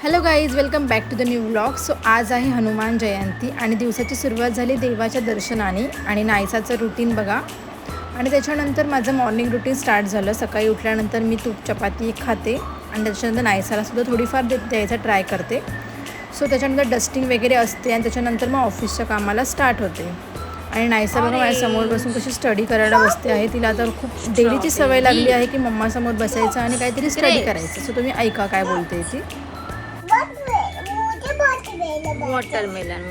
Hello guys, welcome back to the new vlog. So आज आहे हनुमान जयंती आणि दिवसाची सुरुवात झाली देवाच्या दर्शनाने आणि नायसाचं रुटीन बघा. आणि त्याच्यानंतर माझं मॉर्निंग रुटीन स्टार्ट झालं. सकाळी उठल्यानंतर मी तूप चपाती खाते आणि त्याच्यानंतर नायसालासुद्धा थोडीफार द्यायचा ट्राय करते. सो त्याच्यानंतर डस्टिंग वगैरे असते आणि त्याच्यानंतर मग ऑफिसच्या कामाला स्टार्ट होते. आणि नायसा बघा माझ्यासमोर बसून कशी स्टडी करायला बसते आहे. तिला आता खूप डेलीची सवय लागली आहे की मम्मासमोर बसायचं आणि काहीतरी स्टडी करायचं. सो तुम्ही ऐका काय बोलते ती. watermelon,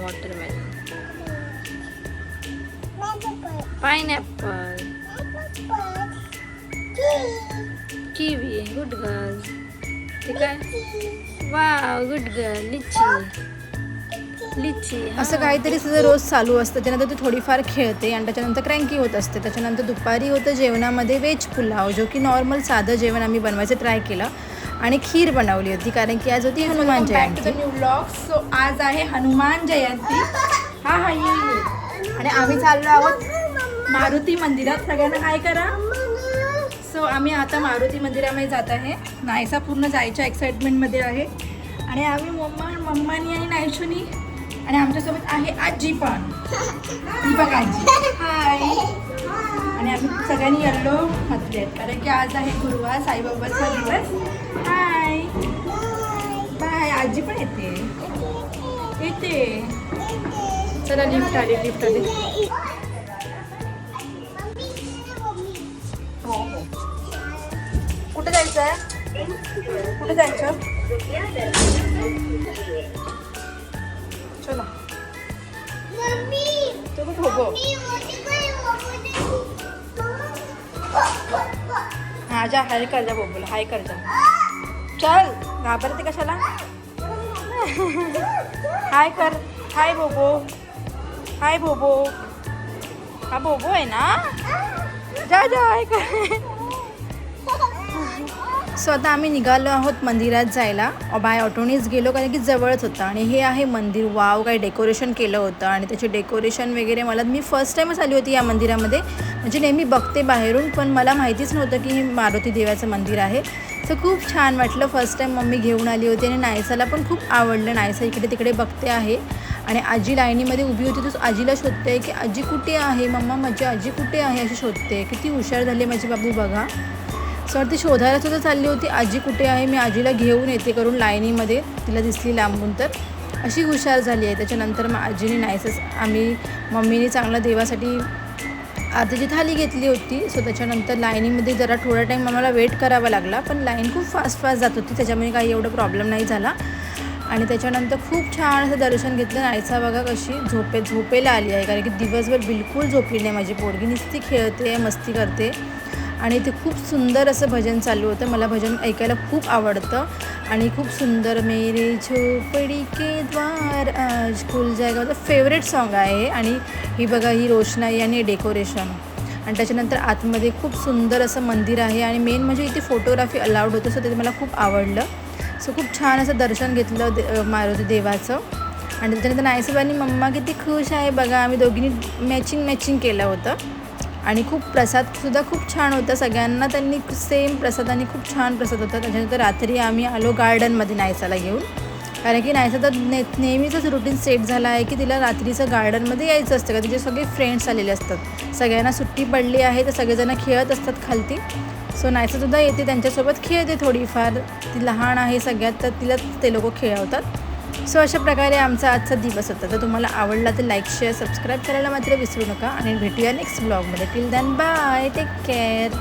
pineapple, kiwi, good girl. ठीक आहे. Wow, good girl. लिची असं काहीतरी तुझं रोज चालू असतं. त्यानंतर ती थोडीफार खेळते आणि त्याच्यानंतर क्रँकी होत असते. त्याच्यानंतर दुपारी होतं जेवणामध्ये व्हेज पुलाव, जो की नॉर्मल साधं जेवण आम्ही बनवायचं ट्राय केलं आणि खीर बनवली होती कारण की आज होती Hanuman Jayanti. New vlog. So आज आहे हनुमान जयंती. हा आणि आम्ही चाललो आहोत मारुती मंदिरात. सगळ्यांना हाय करा. सो आम्ही आता मारुती मंदिरामध्ये जात आहे. नायसा पूर्ण जायच्या एक्साइटमेंटमध्ये आहे आणि आम्ही मम्मानी आणि नायशूनी आणि आमच्यासोबत आहे आजी पण. दीपक आजी हाय. आणि आम्ही सगळ्यांनी येल्लो घातले कारण की आज आहे गुरुवार, साईबाबाचा दिवस. Hi bye. आजी पण येते. चला लिफ्ट आली. हो. कुठे जायचं आहे? कुठे जायचं? चला. हा जा. हाय कर जा बोबोला. हाय कर जा. चल, घाबरते कशाला? हाय कर. हाय बोबो. हाय बोबो. हा बोबो आहे ना. जा हाय कर. सो आता आम्ही निघालो आहोत मंदिरात जायला. बाय ऑटोनीच गेलो कारण की जवळच होतं आणि हे आहे मंदिर. वाव, काही डेकोरेशन केलं होतं आणि त्याचे डेकोरेशन वगैरे मी फर्स्ट टाईमच आली होती या मंदिरामध्ये. म्हणजे नेहमी बघते बाहेरून पण मला माहितीच नव्हतं की हे मारुती देवाचं मंदिर आहे. सो खूप छान वाटलं. फर्स्ट टाईम मम्मी घेऊन आली होती आणि नायसाला पण खूप आवडलं. नायसा इकडे तिकडे बघते आहे आणि आजी लाईनीमध्ये उभी होती. तो आजीला शोधते की आजी कुठे आहे, मम्मा माझी आजी कुठे आहे अशी शोधते. किती हुशार झाली माझी बाबू बघा. सर ती शोधायला सुद्धा चालली होती आजी कुठे आहे, मी आजीला घेऊन येते करून लाईनीमध्ये. तिला दिसली लांबून तर अशी हुशार झाली आहे. त्याच्यानंतर मग आजीने नायसस मम्मीने चांगला देवासाठी आधीची थाली घेतली होती. सो त्याच्यानंतर लाईनीमध्ये जरा थोडा टाईम आम्हाला वेट करावा लागला पण लाईन खूप फास्ट जात होती त्याच्यामुळे काही एवढं प्रॉब्लेम नाही झाला. आणि त्याच्यानंतर खूप छान असं दर्शन घेतलं. नायसा बघा कशी झोपेला आली आहे कारण की दिवसभर बिलकुल झोपली नाही माझी पोरगी. नुसती खेळते, मस्ती करते आणि ते खूप सुंदर असं भजन चालू होतं. मला भजन ऐकायला खूप आवडतं आणि खूप सुंदर. मेरे झोपडी के द्वार आज खुल जाएगा माझं फेवरेट सॉन्ग आहे. आणि ही बघा ही रोषणाई आणि डेकोरेशन आणि त्याच्यानंतर आतमध्ये खूप सुंदर असं मंदिर आहे आणि मेन म्हणजे इथे फोटोग्राफी अलाउड होतं. सो ते मला खूप आवडलं. सो खूप छान असं दर्शन घेतलं मारुती देवाचं. आणि त्याच्यानंतर नायसाबाईंनी मम्मा किती खुश आहे बघा. आम्ही दोघींनी मॅचिंग केलं होतं आणि खूप प्रसादसुद्धा खूप छान होता. सगळ्यांना त्यांनी सेम प्रसाद आणि खूप छान प्रसाद होता. त्याच्यानंतर रात्री आम्ही आलो गार्डनमध्ये नायसाला घेऊन कारण की नायसाचा नेहमीचंच रुटीन सेट झाला आहे की तिला रात्रीचं गार्डनमध्ये यायचं असतं का तिचे सगळे फ्रेंड्स आलेले असतात. सगळ्यांना सुट्टी पडली आहे तर सगळेजण खेळत असतात खालती. सो नायसासुद्धा येते त्यांच्यासोबत खेळते थोडीफार. ती लहान आहे सगळ्यात तर तिला ते लोक खेळवतात. सो अशा प्रकारे आमचा आजचा दिवस होता. तर तुम्हाला आवडला तर लाईक, शेअर, सबस्क्राईब करायला मात्र विसरू नका आणि भेटूया नेक्स्ट ब्लॉगमध्ये. Till then bye, take care.